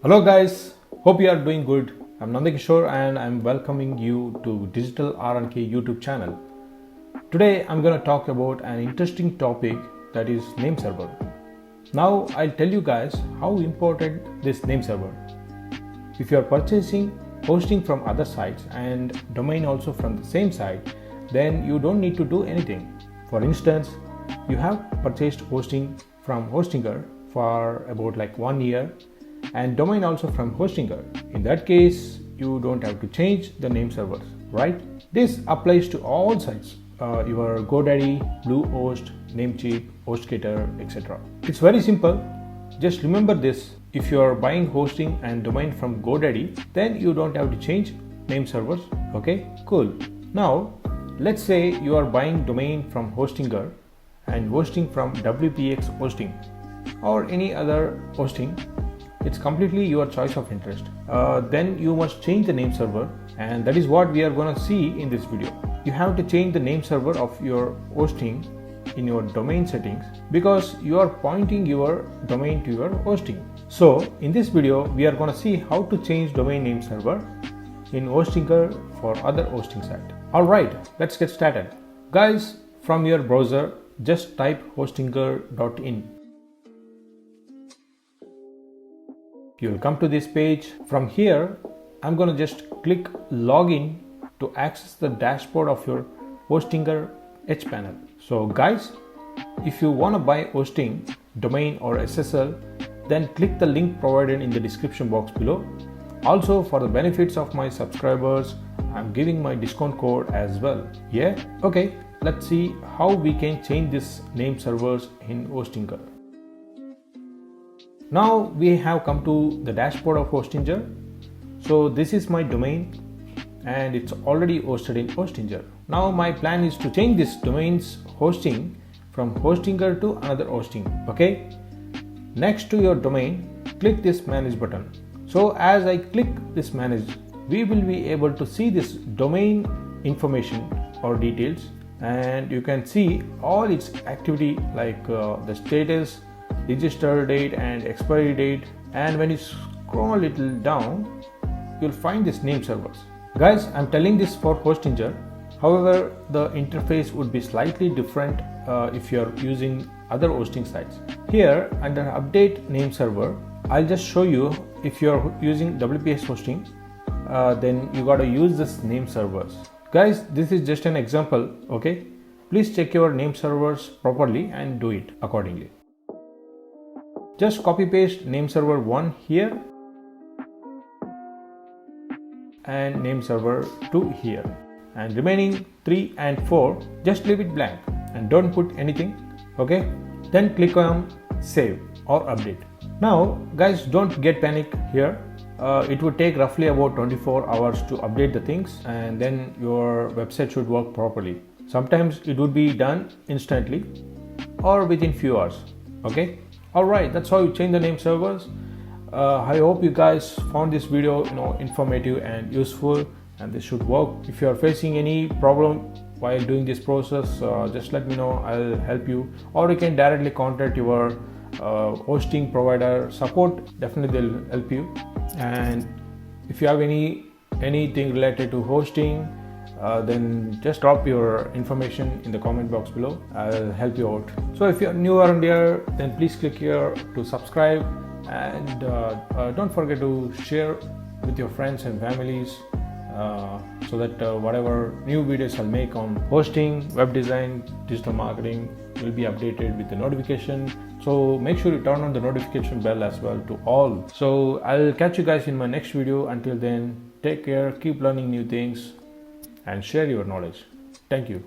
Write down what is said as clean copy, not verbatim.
Hello guys, hope you are doing good. I'm Nandakishore and I'm welcoming you to Digital RNK YouTube channel. Today I'm going to talk about an interesting topic, that is name server. Now I'll tell you guys how important this name server. If you are purchasing hosting from other sites and domain also from the same site, then you don't need to do anything. For instance, you have purchased hosting from Hostinger for about 1 year and domain also from Hostinger. In that case, you don't have to change the name servers, right? This applies to all sites, your GoDaddy, Bluehost, Namecheap, HostGator, etc. It's very simple. Just remember this: if you are buying hosting and domain from GoDaddy, then you don't have to change name servers. Okay, cool. Now, let's say you are buying domain from Hostinger and hosting from WPX hosting or any other hosting. It's completely your choice of interest. Then you must change the name server, and that is what we are going to see in this video. You have to change the name server of your hosting in your domain settings because you are pointing your domain to your hosting. So in this video, we are going to see how to change domain name server in Hostinger for other hosting site. Alright, let's get started. Guys, from your browser, just type hostinger.in. You'll come to this page. From here, I'm going to just click login to access the dashboard of your Hostinger H panel. So guys, if you want to buy hosting, domain or SSL, then click the link provided in the description box below. Also, for the benefits of my subscribers, I'm giving my discount code as well. Yeah? Okay, let's see how we can change this name servers in Hostinger. Now we have come to the dashboard of Hostinger. So this is my domain and it's already hosted in Hostinger. Now my plan is to change this domain's hosting from Hostinger to another hosting. Okay. Next to your domain, click this manage button. So as I click this manage, we will be able to see this domain information or details, and you can see all its activity like the status, register date and expiry date, and when you scroll a little down, you'll find this name servers. Guys, I'm telling this for Hostinger. However, the interface would be slightly different if you're using other hosting sites. Here under update name server, I'll just show you if you're using WPS hosting, then you gotta use this name servers. Guys, this is just an example, okay? Please check your name servers properly and do it accordingly. Just copy paste name server 1 here and name server 2 here, and remaining 3 and 4 just leave it blank and don't put anything. Okay, then click on save or update. Now guys, don't get panic here. It would take roughly about 24 hours to update the things, and then your website should work properly. Sometimes it would be done instantly or within few hours. Okay. Alright, that's how you change the name servers. I hope you guys found this video informative and useful, and this should work. If you are facing any problem while doing this process, just let me know. I'll help you, or you can directly contact your hosting provider support. Definitely they'll help you. And if you have anything related to hosting, then just drop your information in the comment box below. I'll help you out. So if you're new around here, then please click here to subscribe, and don't forget to share with your friends and families so that whatever new videos I'll make on hosting, web design, digital marketing will be updated with the notification. So make sure you turn on the notification bell as well to all. So I'll catch you guys in my next video. Until then, take care, keep learning new things and share your knowledge. Thank you.